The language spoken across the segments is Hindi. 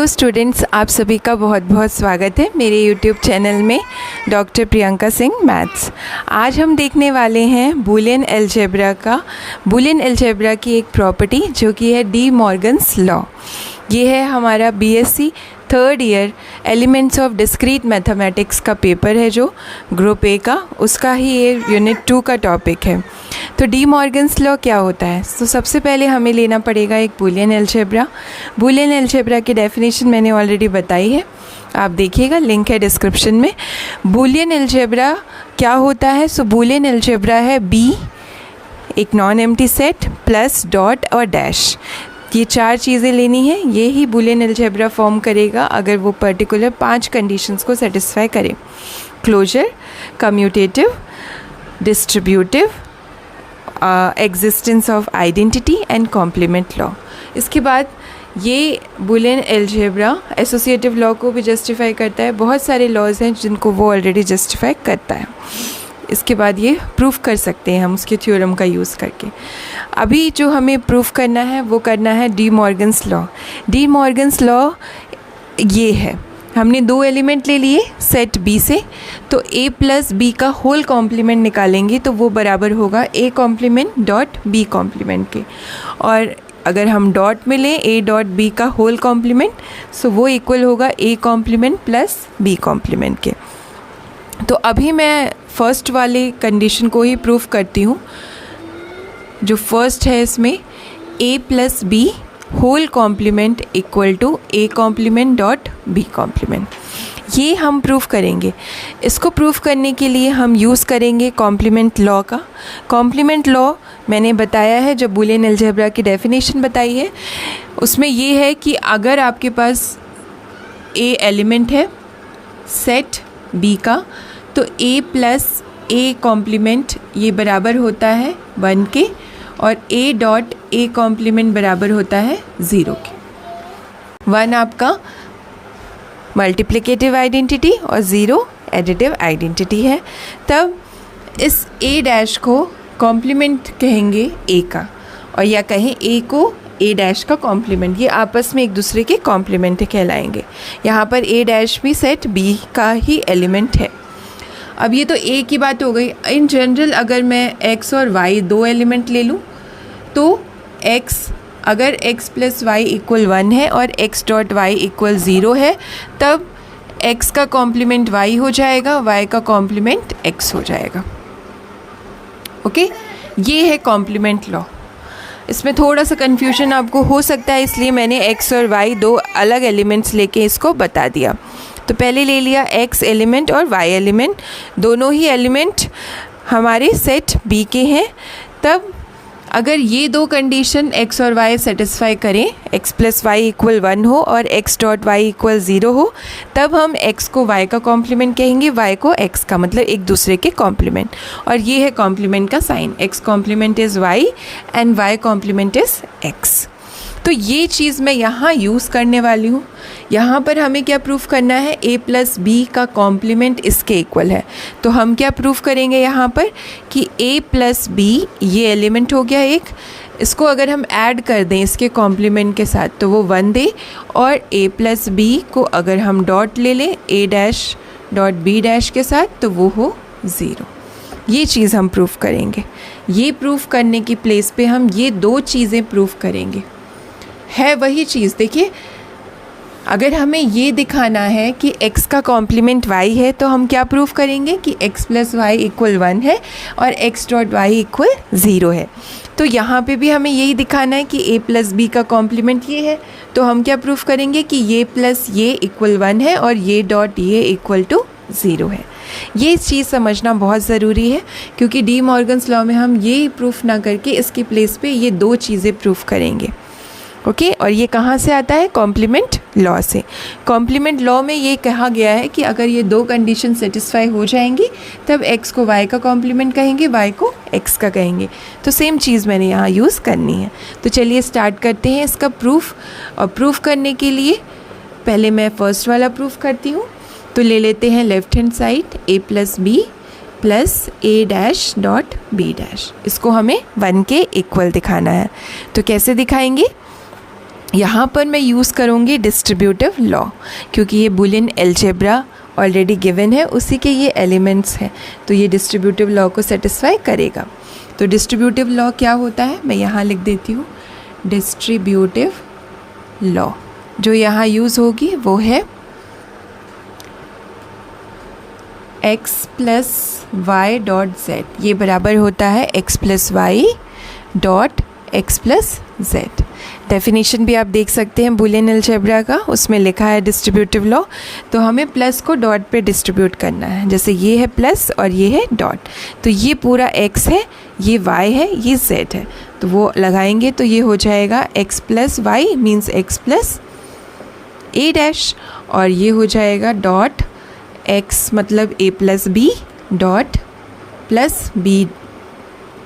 स्टूडेंट्स, आप सभी का बहुत बहुत स्वागत है मेरे यूट्यूब चैनल में डॉक्टर प्रियंका सिंह मैथ्स। आज हम देखने वाले हैं बूलियन अलजेब्रा की एक प्रॉपर्टी जो कि है डी मॉर्गन्स लॉ। ये है हमारा BSc third year elements of discrete mathematics का पेपर है, जो ग्रुप ए का, उसका ही ये यूनिट 2 का टॉपिक है। तो डी मॉर्गन्स लॉ क्या होता है? तो सबसे पहले हमें लेना पड़ेगा एक बूलियन अलजेब्रा। बूलियन अलजेब्रा की डेफिनेशन मैंने ऑलरेडी बताई है, आप देखिएगा, लिंक है डिस्क्रिप्शन में। बूलियन अलजेब्रा क्या होता है? सो बूलियन अलजेब्रा है बी, एक non empty set, plus dot और डैश। ये चार चीज़ें लेनी है, ये ही बूलियन अलजेब्रा फॉर्म करेगा अगर वो पर्टिकुलर 5 कंडीशंस को सेटिस्फाई करे: closure, commutative, distributive, existence of identity and complement law. इसके बाद ये बूलियन अलजेब्रा एसोसिएटिव लॉ को भी जस्टिफाई करता है। बहुत सारे लॉज हैं जिनको वो ऑलरेडी जस्टिफाई करता है। इसके बाद ये प्रूफ कर सकते हैं हम उसके थ्योरम का यूज़ करके। अभी जो हमें प्रूफ करना है वो करना है de Morgan's law. D Morgan's law ये है, हमने 2 एलिमेंट ले लिए सेट बी से, तो a प्लस बी का होल कॉम्प्लीमेंट निकालेंगे तो वो बराबर होगा a complement dot b complement के। और अगर हम डॉट में लें a डॉट b का होल कॉम्प्लीमेंट, सो वो इक्वल होगा a complement plus b complement के। तो अभी मैं फर्स्ट वाली कंडीशन को ही प्रूफ करती हूँ। जो फर्स्ट है इसमें a plus b whole complement equal to a complement dot b complement, ये हम प्रूफ करेंगे। इसको प्रूफ करने के लिए हम यूज़ करेंगे कॉम्प्लीमेंट लॉ का। कॉम्प्लीमेंट लॉ मैंने बताया है, जब बूलियन अलजेब्रा की डेफिनेशन बताई है उसमें ये है कि अगर आपके पास a एलिमेंट है सेट b का, तो a प्लस a कॉम्प्लीमेंट ये बराबर होता है 1 के, और a डॉट a कॉम्प्लीमेंट बराबर होता है 0 के। 1 आपका मल्टीप्लिकेटिव आइडेंटिटी और 0 एडिटिव आइडेंटिटी है। तब इस a डैश को कॉम्प्लीमेंट कहेंगे a का, और या कहें a को a डैश का कॉम्प्लीमेंट, ये आपस में एक दूसरे के कॉम्प्लीमेंट कहलाएंगे। यहाँ पर a डैश भी सेट b का ही एलिमेंट है। अब ये तो a की बात हो गई। इन जनरल अगर मैं x और y 2 एलिमेंट ले लूँ, तो x अगर x प्लस वाई इक्वल 1 है और x डॉट वाई इक्वल 0 है, तब x का कॉम्प्लीमेंट y हो जाएगा, y का कॉम्प्लीमेंट x हो जाएगा। ओके, ये है कॉम्प्लीमेंट लॉ। इसमें थोड़ा सा कन्फ्यूजन आपको हो सकता है, इसलिए मैंने x और y 2 अलग एलिमेंट्स लेके इसको बता दिया। तो पहले ले लिया x एलिमेंट और y एलिमेंट, दोनों ही एलिमेंट हमारे सेट b के हैं। तब अगर ये 2 कंडीशन x और y सेटिस्फाई करें, x प्लस वाई इक्वल 1 हो और x डॉट वाई इक्वल 0 हो, तब हम x को y का कॉम्प्लीमेंट कहेंगे, y को x का, मतलब एक दूसरे के कॉम्प्लीमेंट। और ये है कॉम्प्लीमेंट का sign, x complement is y and y complement is x। तो ये चीज़ मैं यहाँ यूज़ करने वाली हूँ। यहाँ पर हमें क्या प्रूफ करना है? a प्लस बी का कॉम्प्लीमेंट इसके इक्वल है। तो हम क्या प्रूफ करेंगे यहाँ पर कि a प्लस बी ये एलिमेंट हो गया एक, इसको अगर हम ऐड कर दें इसके कॉम्प्लीमेंट के साथ तो वो 1 दे, और a प्लस बी को अगर हम डॉट ले लें a dash dot b dash के साथ तो वो हो 0। ये चीज़ हम प्रूफ करेंगे। ये प्रूफ करने की प्लेस पे हम ये 2 चीज़ें प्रूफ करेंगे, है वही चीज़। देखिए, अगर हमें ये दिखाना है कि x का कॉम्प्लीमेंट y है, तो हम क्या प्रूफ करेंगे कि x प्लस वाई इक्वल 1 है और x डॉट वाई इक्वल 0 है। तो यहाँ पे भी हमें यही दिखाना है कि a प्लस बी का कॉम्प्लीमेंट ये है, तो हम क्या प्रूफ करेंगे कि ये प्लस ये इक्वल 1 है और ये डॉट ये इक्वल टू 0 है। ये चीज़ समझना बहुत ज़रूरी है, क्योंकि डी मॉर्गन्स लॉ में हम ये प्रूफ ना करके इसकी प्लेस पे ये 2 चीज़ें प्रूफ करेंगे। ओके, और ये कहाँ से आता है? कॉम्प्लीमेंट लॉ से। कॉम्प्लीमेंट लॉ में ये कहा गया है कि अगर ये 2 कंडीशन सेटिस्फाई हो जाएंगी, तब x को y का कॉम्प्लीमेंट कहेंगे, y को x का कहेंगे। तो सेम चीज़ मैंने यहाँ यूज़ करनी है। तो चलिए स्टार्ट करते हैं इसका प्रूफ। और प्रूफ करने के लिए पहले मैं फर्स्ट वाला प्रूफ करती हूँ। तो ले लेते हैं left hand side a plus b plus a dash dot b dash. इसको हमें 1 के इक्वल दिखाना है। तो कैसे दिखाएंगे? यहाँ पर मैं यूज़ करूँगी डिस्ट्रीब्यूटिव लॉ, क्योंकि ये बुलियन अलजेब्रा ऑलरेडी गिवन है, उसी के ये एलिमेंट्स हैं, तो ये डिस्ट्रीब्यूटिव लॉ को सेटिस्फाई करेगा। तो डिस्ट्रीब्यूटिव लॉ क्या होता है, मैं यहाँ लिख देती हूँ। डिस्ट्रीब्यूटिव लॉ जो यहाँ यूज़ होगी वो है x plus y dot z, ये बराबर होता है x plus y dot x plus z. Definition भी आप देख सकते हैं बुलियन अलजेब्रा का, उसमें लिखा है डिस्ट्रीब्यूटिव लॉ। तो हमें प्लस को डॉट पे डिस्ट्रीब्यूट करना है, जैसे ये है प्लस और ये है डॉट, तो ये पूरा x है, ये y है, ये z है, तो वो लगाएंगे तो ये हो जाएगा x plus y means x plus a dash, और ये हो जाएगा डॉट x मतलब a plus b dot plus b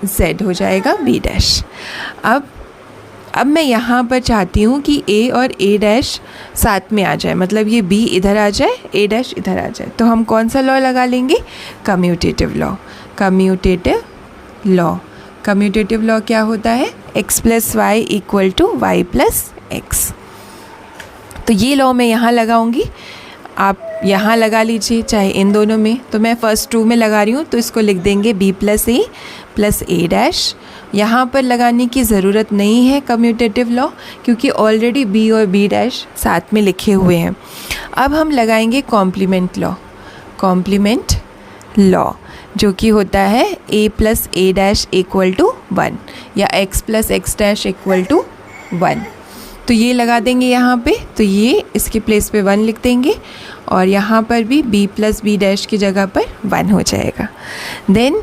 z हो जाएगा b डैश। अब मैं यहाँ पर चाहती हूँ कि a और a डैश साथ में आ जाए, मतलब ये b इधर आ जाए, a डैश इधर आ जाए, तो हम कौन सा लॉ लगा लेंगे, कम्यूटेटिव लॉ। कम्यूटेटिव लॉ क्या होता है, x plus y equal to y plus x. तो ये लॉ मैं यहाँ लगाऊंगी, आप यहाँ लगा लीजिए चाहे इन दोनों में। तो मैं फर्स्ट टू में लगा रही हूँ, तो इसको लिख देंगे b प्लस a डैश। यहाँ पर लगाने की ज़रूरत नहीं है कम्यूटेटिव लॉ, क्योंकि ऑलरेडी b और b डैश साथ में लिखे हुए हैं। अब हम लगाएंगे कॉम्प्लीमेंट लॉ जो कि होता है a plus a dash equal to 1 या x plus x dash equal to 1। तो ये लगा देंगे यहाँ पे, तो ये इसके प्लेस पे 1 लिख देंगे, और यहाँ पर भी b प्लस b डैश की जगह पर 1 हो जाएगा। देन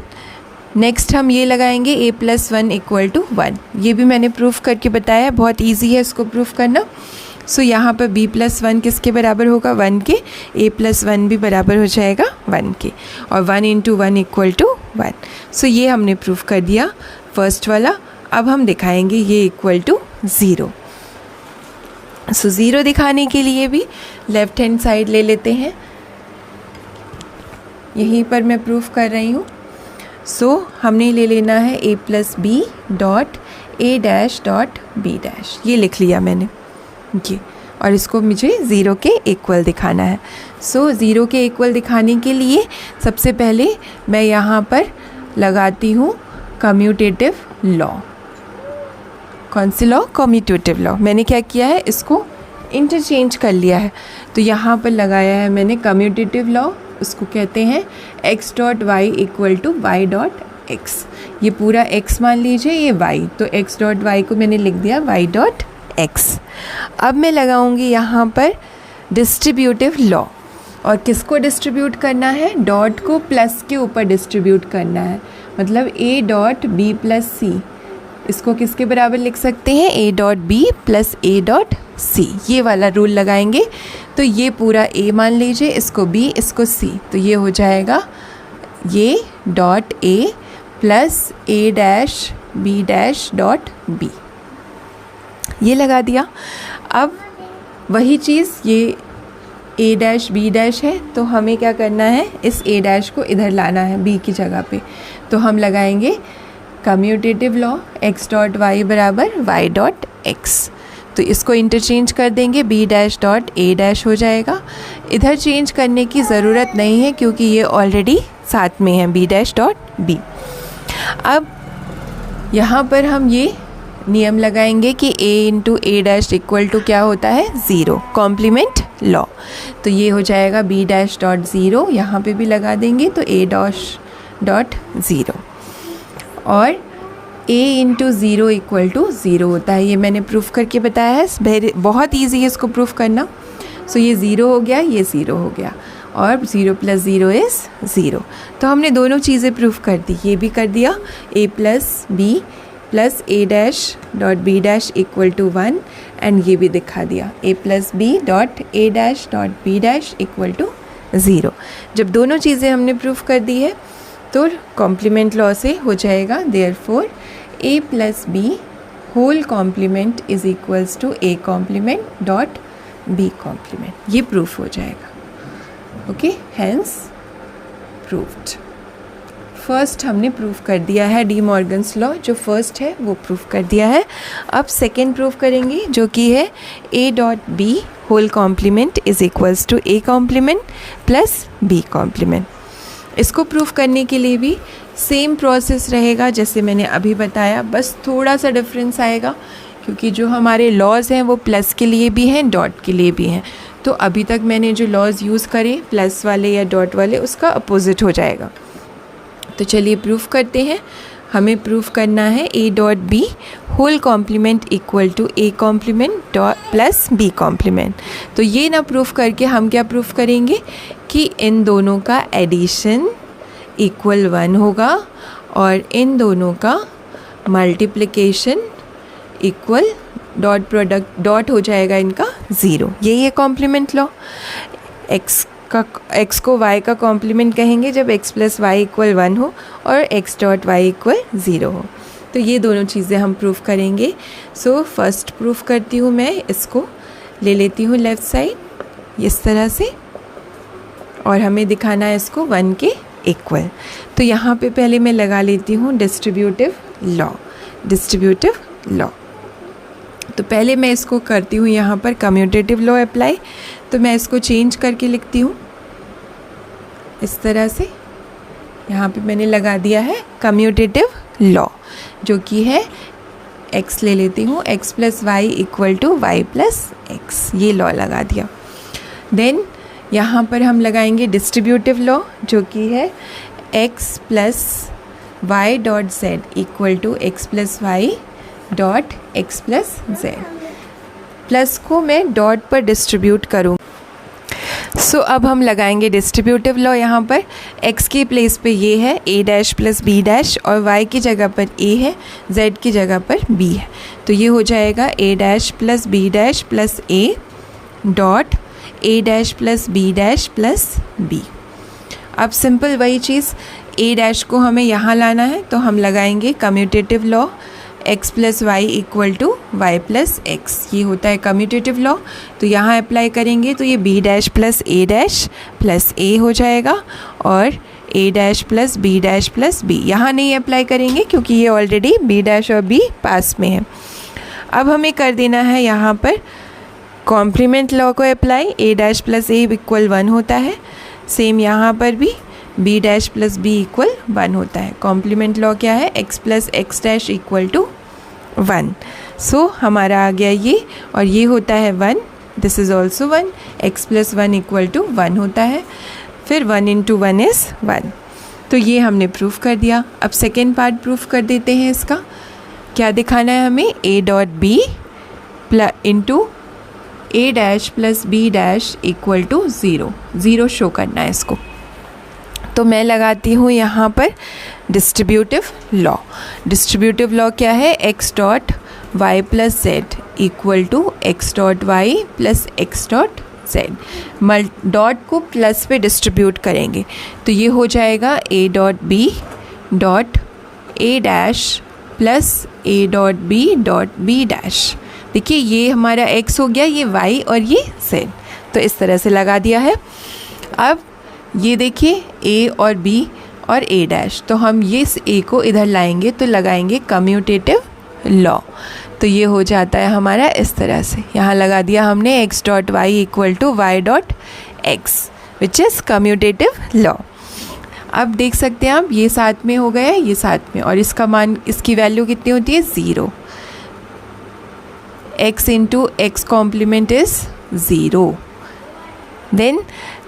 नेक्स्ट हम ये लगाएंगे a प्लस 1 इक्वल टू 1, ये भी मैंने प्रूफ करके बताया, बहुत इजी है इसको प्रूफ करना। सो यहाँ पर b प्लस 1 किसके बराबर होगा, 1 के, a प्लस 1 भी बराबर हो जाएगा 1 के, और 1 इंटू 1 इक्वल टू 1। सो ये हमने प्रूफ कर दिया फर्स्ट वाला। अब हम दिखाएंगे ये इक्वल टू 0। सो 0 दिखाने के लिए भी लेफ़्ट हैंड साइड ले लेते हैं, यहीं पर मैं प्रूफ कर रही हूँ। सो हमने ले लेना है a plus b dot a dash dot b dash, ये लिख लिया मैंने ये, और इसको मुझे 0 के इक्वल दिखाना है। सो 0 के इक्वल दिखाने के लिए सबसे पहले मैं यहाँ पर लगाती हूँ कम्यूटेटिव लॉ। कौन सी लॉ, कम्यूटेटिव लॉ। मैंने क्या किया है, इसको इंटरचेंज कर लिया है, तो यहाँ पर लगाया है मैंने कम्यूटेटिव लॉ, उसको कहते हैं x dot y equal to y dot x. ये पूरा x मान लीजिए, ये y, तो x डॉट वाई को मैंने लिख दिया y डॉट एक्स। अब मैं लगाऊंगी यहाँ पर डिस्ट्रीब्यूटिव लॉ, और किसको डिस्ट्रीब्यूट करना है, डॉट को प्लस के ऊपर डिस्ट्रीब्यूट करना है, मतलब a डॉट b प्लस सी, इसको किसके बराबर लिख सकते हैं, a dot b plus a dot c, ये वाला रूल लगाएंगे। तो ये पूरा a मान लीजिए, इसको b, इसको c, तो ये हो जाएगा ये dot a plus a dash b dash dot b, ये लगा दिया। अब वही चीज़ ये a डैश b डैश है, तो हमें क्या करना है, इस a डैश को इधर लाना है b की जगह पे, तो हम लगाएंगे commutative law x dot y बराबर y डॉट एक्स। तो इसको इंटरचेंज कर देंगे, b dash dot a dash हो जाएगा। इधर चेंज करने की ज़रूरत नहीं है, क्योंकि ये ऑलरेडी साथ में है b डैश डॉट b। अब यहाँ पर हम ये नियम लगाएंगे कि a into a dash equal to क्या होता है, 0, कॉम्प्लीमेंट लॉ। तो ये हो जाएगा b डैश डॉट 0, यहाँ पे भी लगा देंगे, तो a डैश डॉट 0, और a इंटू 0 इक्वल टू 0 होता है, ये मैंने प्रूफ करके बताया है, बहुत ईजी है इसको प्रूफ करना। सो ये 0 हो गया, ये 0 हो गया, और 0 प्लस 0 इज़ 0। तो हमने दोनों चीज़ें प्रूफ कर दी, ये भी कर दिया, a plus b plus a dash dot b dash equal to 1, and ये भी दिखा दिया a plus b dot a dash dot b dash equal to 0। जब दोनों चीज़ें हमने प्रूफ कर दी है, तो कॉम्प्लीमेंट लॉ से हो जाएगा, therefore a plus b whole complement is equals to a complement dot b complement, ये प्रूफ हो जाएगा। Okay, hence proved. फर्स्ट हमने प्रूफ कर दिया है डी मॉर्गन्स लॉ, जो फर्स्ट है वो प्रूफ कर दिया है। अब सेकेंड प्रूफ करेंगे जो कि है a dot b whole complement is equals to a complement plus b complement. इसको प्रूफ करने के लिए भी सेम प्रोसेस रहेगा जैसे मैंने अभी बताया, बस थोड़ा सा डिफरेंस आएगा क्योंकि जो हमारे लॉज हैं वो प्लस के लिए भी हैं डॉट के लिए भी हैं। तो अभी तक मैंने जो लॉज यूज़ करे प्लस वाले या डॉट वाले उसका अपोजिट हो जाएगा। तो चलिए प्रूफ करते हैं। हमें प्रूफ करना है a dot b whole complement equal to a complement dot plus b complement. तो ये ना प्रूफ करके हम क्या प्रूफ करेंगे कि इन दोनों का एडिशन इक्वल 1 होगा और इन दोनों का multiplication equal dot product dot हो जाएगा इनका 0। यही है कॉम्प्लीमेंट लॉ। x को y का कॉम्प्लीमेंट कहेंगे जब x प्लस वाई इक्वल 1 हो और x डॉट वाई इक्वल 0 हो। तो ये दोनों चीज़ें हम प्रूफ करेंगे। सो फर्स्ट प्रूफ करती हूँ मैं, इसको ले लेती हूँ लेफ़्ट साइड इस तरह से और हमें दिखाना है इसको 1 के इक्वल। तो यहाँ पे पहले मैं लगा लेती हूँ डिस्ट्रीब्यूटिव लॉ। तो पहले मैं इसको करती हूँ यहाँ पर कम्यूटेटिव लॉ अप्लाई। तो मैं इसको चेंज करके लिखती हूँ इस तरह से। यहाँ पे मैंने लगा दिया है कम्यूटेटिव लॉ जो कि है x ले लेती हूँ, x plus y equal to y plus x, ये लॉ लगा दिया। देन यहाँ पर हम लगाएंगे डिस्ट्रीब्यूटिव लॉ जो कि है x plus y dot z equal to x plus y dot x plus z. Plus को मैं डॉट पर डिस्ट्रीब्यूट करूँ। सो अब हम लगाएंगे डिस्ट्रीब्यूटिव लॉ। यहाँ पर x के प्लेस पे ये है a dash plus b dash और y की जगह पर a है, z की जगह पर b है। तो ये हो जाएगा a dash plus b dash plus a dot a dash plus b dash plus b। अब सिंपल वही चीज़ a डैश को हमें यहाँ लाना है तो हम लगाएंगे commutative law x plus y equal to y plus x. ये होता है कम्यूटेटिव लॉ। तो यहाँ अप्लाई करेंगे तो ये b dash plus a dash plus a हो जाएगा और a dash plus b dash plus b। यहाँ नहीं अप्लाई करेंगे क्योंकि ये ऑलरेडी b डैश और b पास में है। अब हमें कर देना है यहाँ पर कॉम्प्लीमेंट लॉ को apply. a dash plus a equal 1 होता है, सेम यहाँ पर भी b dash plus b equal 1 होता है। कॉम्प्लीमेंट लॉ क्या है, x plus x dash equal to 1। So हमारा आ गया ये और ये होता है 1, this is also 1, x plus 1 equal to 1 होता है, फिर 1 इंटू 1 इज़ 1। तो ये हमने प्रूफ कर दिया। अब सेकेंड पार्ट प्रूफ कर देते हैं। इसका क्या दिखाना है हमें, a dot b into a dash plus b dash equal to 0 show करना है इसको। तो मैं लगाती हूँ यहाँ पर डिस्ट्रीब्यूटिव लॉ क्या है, x dot y plus z equal to x dot y plus x dot z. Dot को प्लस पे डिस्ट्रीब्यूट करेंगे तो ये हो जाएगा a dot b dot a dash plus a dot b dash. देखिए ये हमारा x हो गया, ये y और ये z। तो इस तरह से लगा दिया है। अब ये देखिए a और b और a डैश, तो हम ये इस a को इधर लाएंगे तो लगाएंगे कम्यूटेटिव लॉ। तो ये हो जाता है हमारा इस तरह से। यहाँ लगा दिया हमने x dot y equal to y dot x which is commutative law. अब देख सकते हैं आप ये साथ में हो गया, ये साथ में, और इसका मान, इसकी वैल्यू कितनी होती है 0। x into x complement is 0। Then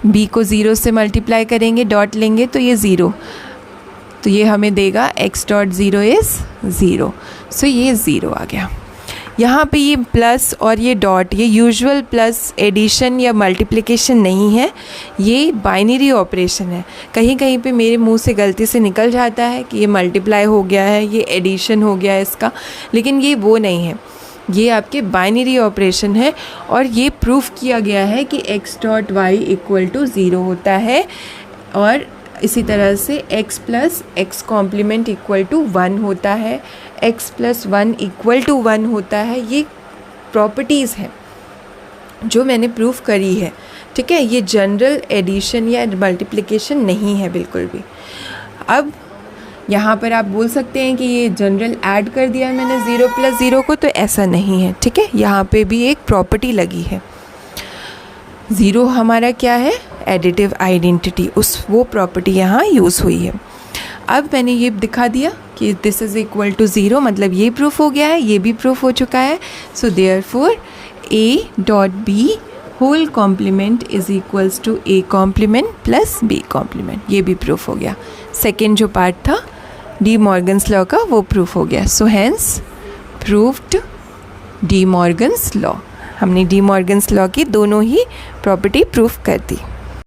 b को 0 से मल्टीप्लाई करेंगे, डॉट लेंगे तो ये 0, तो ये हमें देगा x डॉट 0 इज़ 0। सो ये 0 आ गया। यहाँ पे ये प्लस और ये डॉट, ये यूजुअल प्लस एडिशन या मल्टीप्लिकेशन नहीं है, ये बाइनरी ऑपरेशन है। कहीं कहीं पे मेरे मुंह से गलती से निकल जाता है कि ये मल्टीप्लाई हो गया है, ये एडिशन हो गया है इसका, लेकिन ये वो नहीं है, ये आपके बाइनरी ऑपरेशन है। और ये प्रूफ किया गया है कि x dot y equal to 0 होता है और इसी तरह से x plus x complement equal to 1 होता है, x प्लस 1 इक्वल टू 1 होता है। ये प्रॉपर्टीज़ हैं जो मैंने प्रूफ करी है, ठीक है। ये जनरल एडिशन या मल्टीप्लिकेशन नहीं है बिल्कुल भी। अब यहाँ पर आप बोल सकते हैं कि ये जनरल ऐड कर दिया मैंने 0 + 0 को, तो ऐसा नहीं है, ठीक है। यहाँ पे भी एक प्रॉपर्टी लगी है। 0 हमारा क्या है, एडिटिव आइडेंटिटी, वो प्रॉपर्टी यहाँ यूज़ हुई है। अब मैंने ये दिखा दिया कि दिस इज़ इक्वल टू 0, मतलब ये प्रूफ हो गया है, ये भी प्रूफ हो चुका है। So therefore A.B whole complement is equals to A complement plus B complement, ये भी प्रूफ हो गया। सेकेंड जो पार्ट था डी मॉर्गन्स लॉ का, वो प्रूफ हो गया। So hence proved de Morgan's law, हमने डी मॉर्गन्स लॉ की दोनों ही प्रॉपर्टी प्रूफ कर दी।